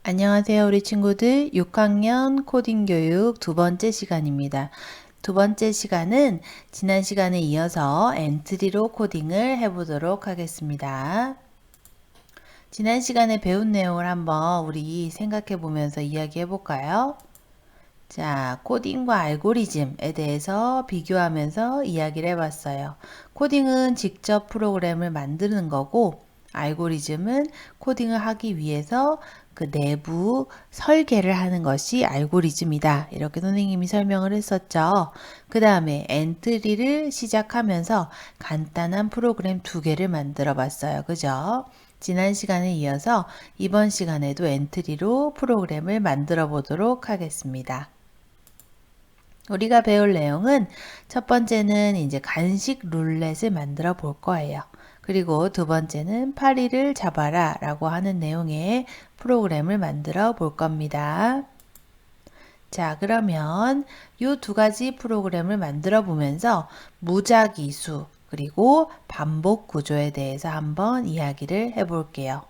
안녕하세요, 우리 친구들. 6학년 코딩 교육 두 번째 시간입니다. 두 번째 시간은 지난 시간에 이어서 엔트리로 코딩을 해보도록 하겠습니다. 지난 시간에 배운 내용을 한번 우리 생각해 보면서 이야기해 볼까요? 자, 코딩과 알고리즘에 대해서 비교하면서 이야기를 해봤어요. 코딩은 직접 프로그램을 만드는 거고, 알고리즘은 코딩을 하기 위해서 그 내부 설계를 하는 것이 알고리즘이다. 이렇게 선생님이 설명을 했었죠. 그 다음에 엔트리를 시작하면서 간단한 프로그램 두 개를 만들어 봤어요. 그죠? 지난 시간에 이어서 이번 시간에도 엔트리로 프로그램을 만들어 보도록 하겠습니다. 우리가 배울 내용은 첫 번째는 이제 간식 룰렛을 만들어 볼 거예요. 그리고 두 번째는 파리를 잡아라 라고 하는 내용의 프로그램을 만들어 볼 겁니다. 자, 그러면 이 두 가지 프로그램을 만들어 보면서 무작위수 그리고 반복 구조에 대해서 한번 이야기를 해 볼게요.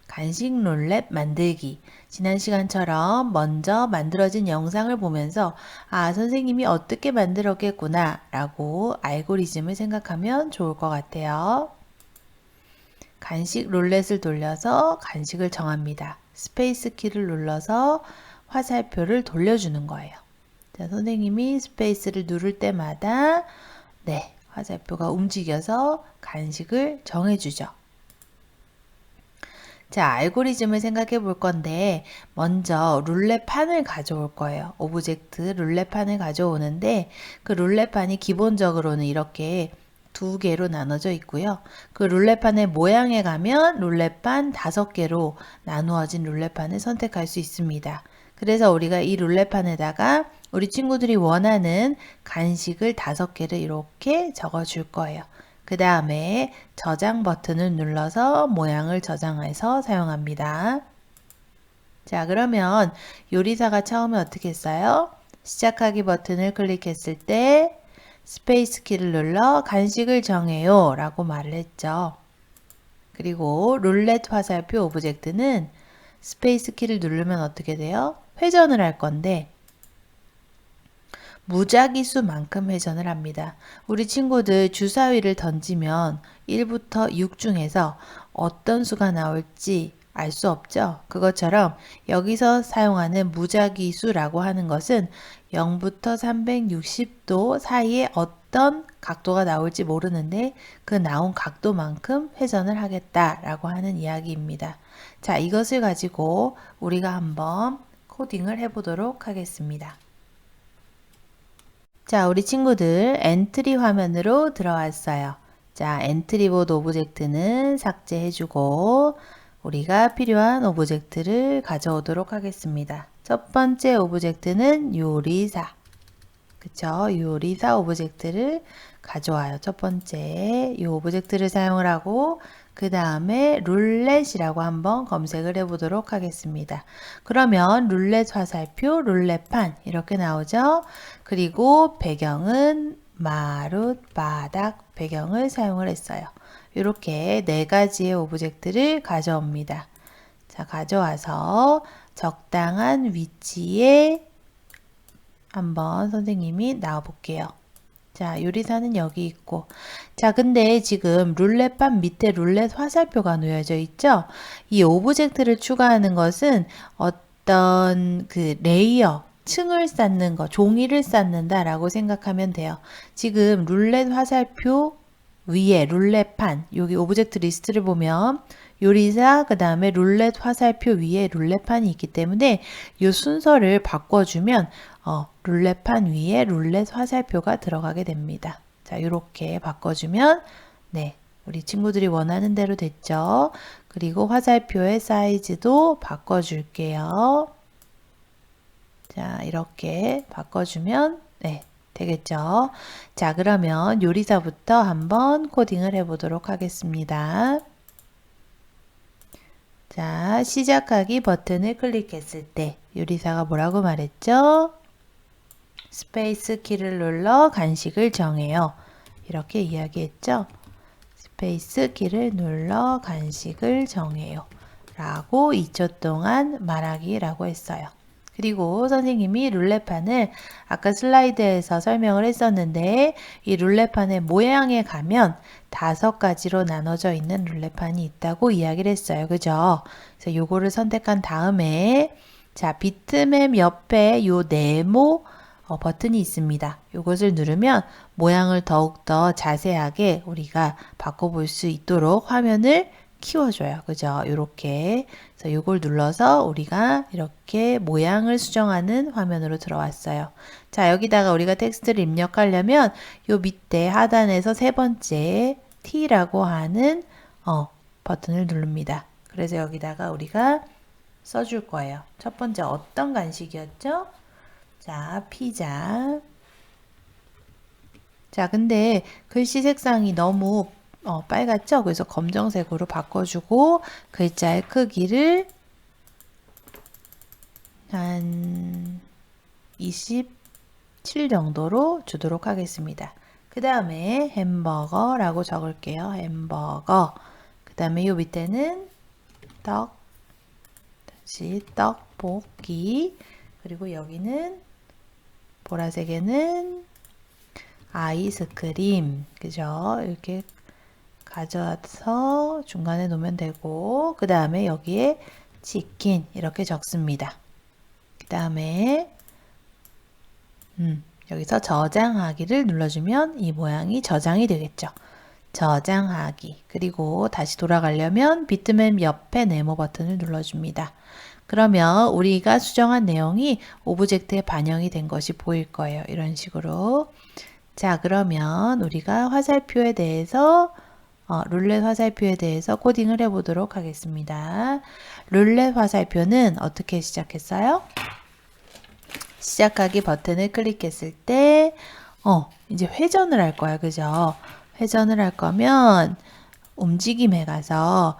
간식 룰렛 만들기. 지난 시간처럼 먼저 만들어진 영상을 보면서 선생님이 어떻게 만들었겠구나 라고 알고리즘을 생각하면 좋을 것 같아요. 간식 룰렛을 돌려서 간식을 정합니다. 스페이스 키를 눌러서 화살표를 돌려주는 거예요. 자, 선생님이 스페이스를 누를 때마다 화살표가 움직여서 간식을 정해주죠. 자, 알고리즘을 생각해 볼 건데 먼저 룰렛판을 가져올 거예요. 오브젝트 룰렛판을 가져오는데 그 룰렛판이 기본적으로는 이렇게 두 개로 나눠져 있고요. 그 룰렛판의 모양에 가면 룰렛판 5개로 나누어진 룰렛판을 선택할 수 있습니다. 그래서 우리가 이 룰렛판에다가 우리 친구들이 원하는 간식을 5개를 이렇게 적어 줄 거예요. 그 다음에 저장 버튼을 눌러서 모양을 저장해서 사용합니다. 자, 그러면 요리사가 처음에 어떻게 했어요? 시작하기 버튼을 클릭했을 때 스페이스 키를 눌러 간식을 정해요 라고 말을 했죠. 그리고 룰렛 화살표 오브젝트는 스페이스 키를 누르면 어떻게 돼요? 회전을 할 건데 무작위수만큼 회전을 합니다. 우리 친구들 주사위를 던지면 1부터 6 중에서 어떤 수가 나올지 알 수 없죠. 그것처럼 여기서 사용하는 무작위수라고 하는 것은 0부터 360도 사이에 어떤 각도가 나올지 모르는데 그 나온 각도만큼 회전을 하겠다라고 하는 이야기입니다. 자, 이것을 가지고 우리가 한번 코딩을 해보도록 하겠습니다. 자, 우리 친구들 엔트리 화면으로 들어왔어요. 자, 엔트리 보드 오브젝트는 삭제해주고 우리가 필요한 오브젝트를 가져오도록 하겠습니다. 첫 번째 오브젝트는 요리사. 그쵸? 요리사 오브젝트를 가져와요. 첫 번째 이 오브젝트를 사용을 하고 그 다음에 룰렛이라고 한번 검색을 해보도록 하겠습니다. 그러면 룰렛 화살표, 룰렛판 이렇게 나오죠. 그리고 배경은 마룻바닥 배경을 사용을 했어요. 이렇게 4가지의 오브젝트를 가져옵니다. 자, 가져와서 적당한 위치에 한번 선생님이 나와 볼게요. 자, 요리사는 여기 있고. 자, 근데 지금 룰렛판 밑에 룰렛 화살표가 놓여져 있죠? 이 오브젝트를 추가하는 것은 어떤 그 레이어, 층을 쌓는 거, 종이를 쌓는다 라고 생각하면 돼요. 지금 룰렛 화살표 위에 룰렛판, 여기 오브젝트 리스트를 보면 요리사, 그 다음에 룰렛 화살표 위에 룰렛판이 있기 때문에 이 순서를 바꿔주면 룰렛판 위에 룰렛 화살표가 들어가게 됩니다. 자, 이렇게 바꿔주면 우리 친구들이 원하는 대로 됐죠. 그리고 화살표의 사이즈도 바꿔줄게요. 자, 이렇게 바꿔주면 되겠죠. 자, 그러면 요리사부터 한번 코딩을 해보도록 하겠습니다. 자, 시작하기 버튼을 클릭했을 때 요리사가 뭐라고 말했죠? 스페이스 키를 눌러 간식을 정해요. 이렇게 이야기했죠. 스페이스 키를 눌러 간식을 정해요. 라고 2초 동안 말하기라고 했어요. 그리고 선생님이 룰렛판을 아까 슬라이드에서 설명을 했었는데 이 룰렛판의 모양에 가면 5가지로 나눠져 있는 룰렛판이 있다고 이야기를 했어요. 그죠? 그래서 요거를 선택한 다음에 자, 비트맵 옆에 요 네모 버튼이 있습니다. 이것을 누르면 모양을 더욱더 자세하게 우리가 바꿔볼 수 있도록 화면을 키워줘요. 그죠? 요렇게. 그래서 이걸 눌러서 우리가 이렇게 모양을 수정하는 화면으로 들어왔어요. 자, 여기다가 우리가 텍스트를 입력하려면 요 밑에 하단에서 3번째 T라고 하는 버튼을 누릅니다. 그래서 여기다가 우리가 써줄 거예요. 첫 번째 어떤 간식이었죠? 자, 피자. 자, 근데 글씨 색상이 너무 빨갛죠? 그래서 검정색으로 바꿔주고 글자의 크기를 한 27 정도로 주도록 하겠습니다. 그 다음에 햄버거라고 적을게요. 햄버거. 그 다음에 요 밑에는 다시 떡볶이. 그리고 여기는 보라색에는 아이스크림. 그죠? 이렇게 가져와서 중간에 놓으면 되고, 그 다음에 여기에 치킨 이렇게 적습니다. 그 다음에 여기서 저장하기를 눌러주면 이 모양이 저장이 되겠죠. 저장하기. 그리고 다시 돌아가려면 비트맵 옆에 네모 버튼을 눌러줍니다. 그러면 우리가 수정한 내용이 오브젝트에 반영이 된 것이 보일 거예요. 이런 식으로. 자, 그러면 우리가 화살표에 대해서 룰렛 화살표에 대해서 코딩을 해보도록 하겠습니다. 룰렛 화살표는 어떻게 시작했어요? 시작하기 버튼을 클릭했을 때 이제 회전을 할 거야. 그죠? 회전을 할 거면 움직임에 가서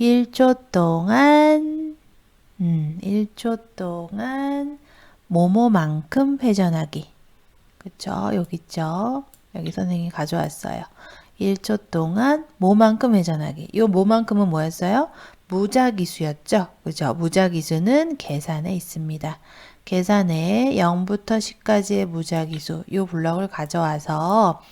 1초 동안 1초 동안 뭐뭐만큼 회전하기. 그쵸? 여기 있죠? 여기 선생님이 가져왔어요. 1초 동안 뭐만큼 회전하기. 요 뭐만큼은 뭐였어요? 무작위수였죠? 그죠? 무작위수는 계산에 있습니다. 계산에 0부터 10까지의 무작위수 요 블럭을 가져와서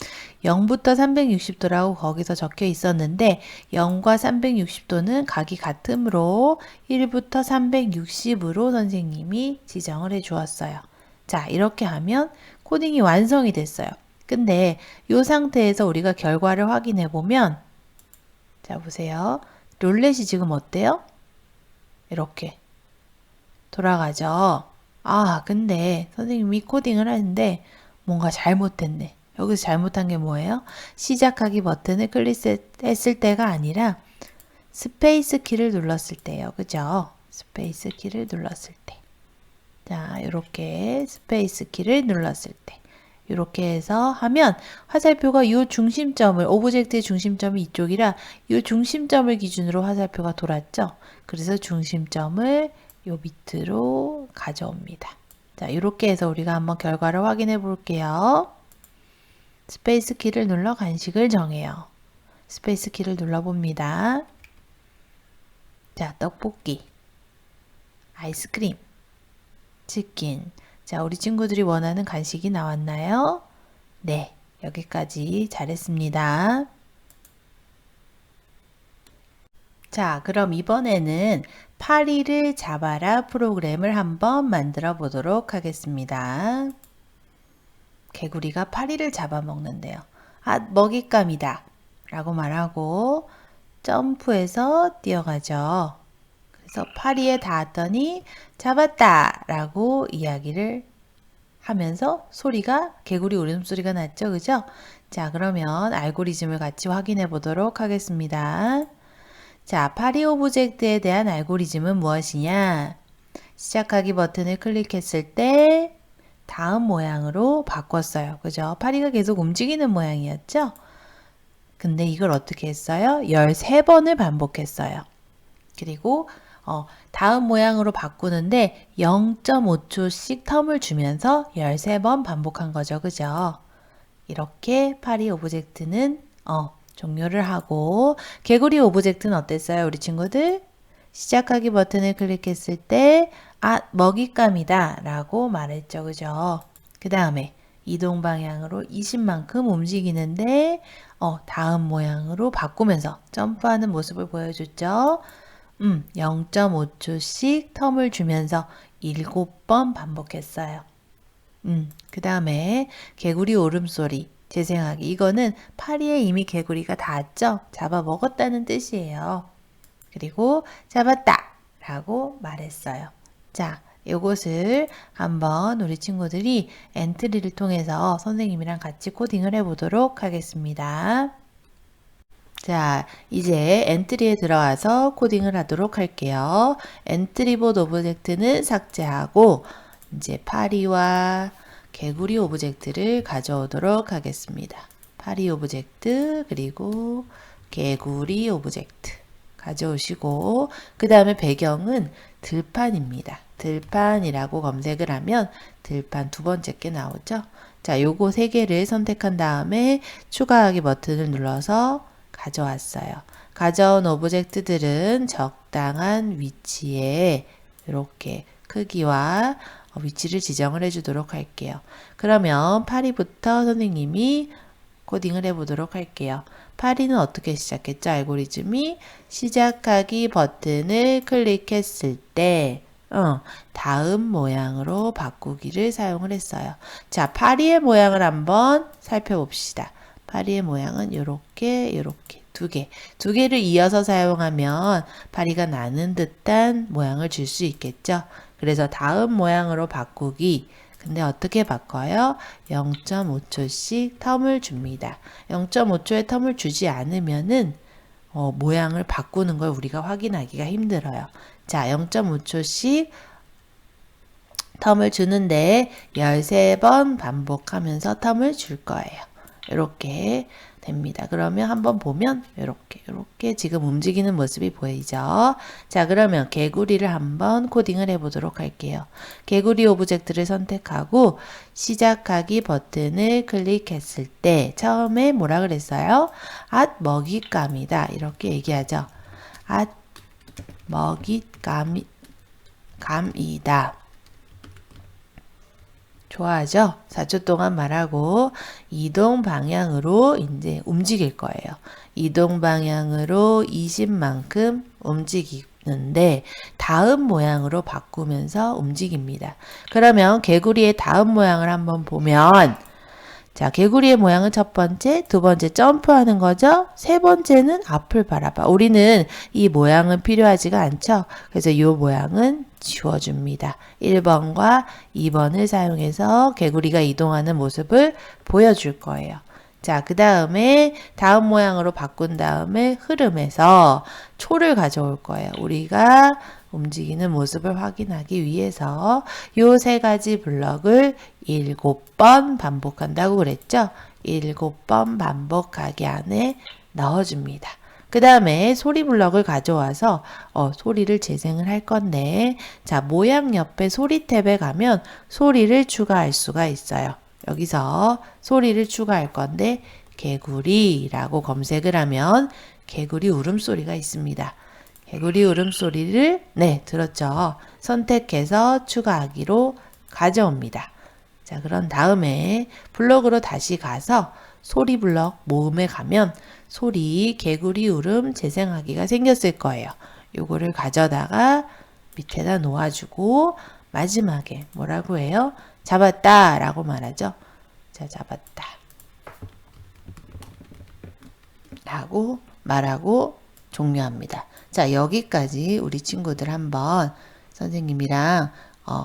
0부터 360도라고 거기서 적혀 있었는데 0과 360도는 각이 같으므로 1부터 360으로 선생님이 지정을 해 주었어요. 자, 이렇게 하면 코딩이 완성이 됐어요. 근데 이 상태에서 우리가 결과를 확인해 보면 자, 보세요. 룰렛이 지금 어때요? 이렇게 돌아가죠. 아, 근데 선생님이 코딩을 하는데 뭔가 잘못됐네. 여기서 잘못한 게 뭐예요? 시작하기 버튼을 클릭했을 때가 아니라 스페이스 키를 눌렀을 때예요. 그죠? 스페이스 키를 눌렀을 때. 자, 이렇게 스페이스 키를 눌렀을 때. 이렇게 해서 하면 화살표가 이 중심점을, 오브젝트의 중심점이 이쪽이라 이 중심점을 기준으로 화살표가 돌았죠. 그래서 중심점을 요 밑으로 가져옵니다. 자, 이렇게 해서 우리가 한번 결과를 확인해 볼게요. 스페이스 키를 눌러 간식을 정해요. 스페이스 키를 눌러봅니다. 자, 떡볶이, 아이스크림, 치킨. 자, 우리 친구들이 원하는 간식이 나왔나요? 네, 여기까지 잘했습니다. 자, 그럼 이번에는 파리를 잡아라 프로그램을 한번 만들어 보도록 하겠습니다. 개구리가 파리를 잡아먹는데요. 아, 먹잇감이다 라고 말하고 점프해서 뛰어가죠. 그래서 파리에 닿았더니 잡았다 라고 이야기를 하면서 소리가 개구리 울음소리가 났죠. 그죠? 자, 그러면 알고리즘을 같이 확인해 보도록 하겠습니다. 자, 파리 오브젝트에 대한 알고리즘은 무엇이냐? 시작하기 버튼을 클릭했을 때 다음 모양으로 바꿨어요. 그죠? 파리가 계속 움직이는 모양이었죠? 근데 이걸 어떻게 했어요? 13번을 반복했어요. 그리고 다음 모양으로 바꾸는데 0.5초씩 텀을 주면서 13번 반복한 거죠. 그죠? 이렇게 파리 오브젝트는 종료를 하고 개구리 오브젝트는 어땠어요? 우리 친구들? 시작하기 버튼을 클릭했을 때 먹잇감이다 라고 말했죠. 그죠? 그 다음에 이동 방향으로 20만큼 움직이는데 다음 모양으로 바꾸면서 점프하는 모습을 보여줬죠. 0.5초씩 텀을 주면서 7번 반복했어요. 그 다음에 개구리 울음소리, 재생하기. 이거는 파리에 이미 개구리가 닿았죠? 잡아먹었다는 뜻이에요. 그리고 잡았다! 라고 말했어요. 자, 요것을 한번 우리 친구들이 엔트리를 통해서 선생님이랑 같이 코딩을 해보도록 하겠습니다. 자, 이제 엔트리에 들어와서 코딩을 하도록 할게요. 엔트리봇 오브젝트는 삭제하고 이제 파리와 개구리 오브젝트를 가져오도록 하겠습니다. 파리 오브젝트 그리고 개구리 오브젝트 가져오시고 그 다음에 배경은 들판입니다. 들판이라고 검색을 하면 들판 두 번째 게 나오죠. 자, 요거 세 개를 선택한 다음에 추가하기 버튼을 눌러서 가져왔어요. 가져온 오브젝트들은 적당한 위치에 이렇게 크기와 위치를 지정을 해주도록 할게요. 그러면 파리부터 선생님이 코딩을 해보도록 할게요. 파리는 어떻게 시작했죠? 알고리즘이 시작하기 버튼을 클릭했을 때 다음 모양으로 바꾸기를 사용을 했어요. 자, 파리의 모양을 한번 살펴봅시다. 파리의 모양은 요렇게 두 개를 이어서 사용하면 파리가 나는 듯한 모양을 줄 수 있겠죠. 그래서 다음 모양으로 바꾸기. 근데 어떻게 바꿔요? 0.5초씩 텀을 줍니다. 0.5초의 텀을 주지 않으면은 모양을 바꾸는 걸 우리가 확인하기가 힘들어요. 자, 0.5초씩 텀을 주는데 13번 반복하면서 텀을 줄 거예요. 이렇게 됩니다. 그러면 한번 보면 이렇게 지금 움직이는 모습이 보이죠. 자, 그러면 개구리를 한번 코딩을 해보도록 할게요. 개구리 오브젝트를 선택하고 시작하기 버튼을 클릭했을 때 처음에 뭐라 그랬어요? 먹잇감이다 이렇게 얘기하죠. 먹잇감이다. 좋아하죠? 4초 동안 말하고 이동 방향으로 이제 움직일 거예요. 이동 방향으로 20만큼 움직이는데 다음 모양으로 바꾸면서 움직입니다. 그러면 개구리의 다음 모양을 한번 보면 자, 개구리의 모양은 첫 번째, 두 번째 점프하는 거죠. 세 번째는 앞을 바라봐. 우리는 이 모양은 필요하지가 않죠. 그래서 이 모양은 지워줍니다. 1번과 2번을 사용해서 개구리가 이동하는 모습을 보여줄 거예요. 자, 그 다음에 다음 모양으로 바꾼 다음에 흐름에서 초를 가져올 거예요. 우리가 움직이는 모습을 확인하기 위해서 요 세 가지 블럭을 7번 반복한다고 그랬죠? 7번 반복하기 안에 넣어줍니다. 그 다음에 소리 블럭을 가져와서 소리를 재생을 할 건데 자, 모양 옆에 소리 탭에 가면 소리를 추가할 수가 있어요. 여기서 소리를 추가할 건데 개구리라고 검색을 하면 개구리 울음소리가 있습니다. 개구리 울음소리를 들었죠. 선택해서 추가하기로 가져옵니다. 자, 그런 다음에 블럭으로 다시 가서 소리 블럭 모음에 가면 소리 개구리 울음 재생하기가 생겼을 거예요. 요거를 가져다가 밑에다 놓아주고 마지막에 뭐라고 해요? 잡았다 라고 말하죠. 자, 잡았다 라고 말하고 종료합니다. 자, 여기까지 우리 친구들 한번 선생님이랑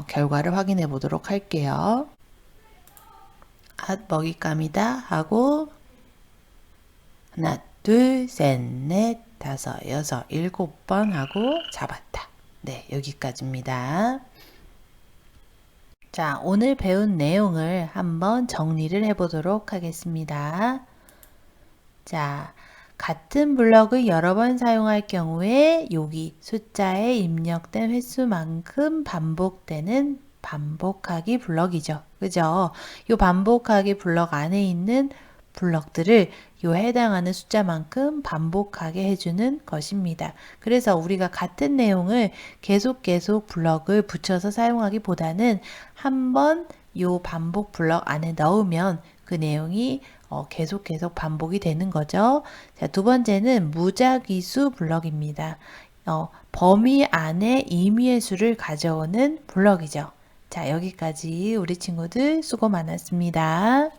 결과를 확인해 보도록 할게요. 먹잇감이다 하고 하나, 둘, 셋, 넷, 다섯, 여섯, 7번 하고 잡았다. 네, 여기까지입니다. 자, 오늘 배운 내용을 한번 정리를 해보도록 하겠습니다. 자, 같은 블럭을 여러 번 사용할 경우에 여기 숫자에 입력된 횟수만큼 반복되는 반복하기 블럭이죠. 그죠? 이 반복하기 블럭 안에 있는 블럭들을 요 해당하는 숫자만큼 반복하게 해주는 것입니다. 그래서 우리가 같은 내용을 계속 블럭을 붙여서 사용하기보다는 한번 요 반복 블럭 안에 넣으면 그 내용이 계속 반복이 되는 거죠. 자, 두 번째는 무작위수 블럭입니다. 범위 안에 임의의 수를 가져오는 블럭이죠. 자, 여기까지 우리 친구들 수고 많았습니다.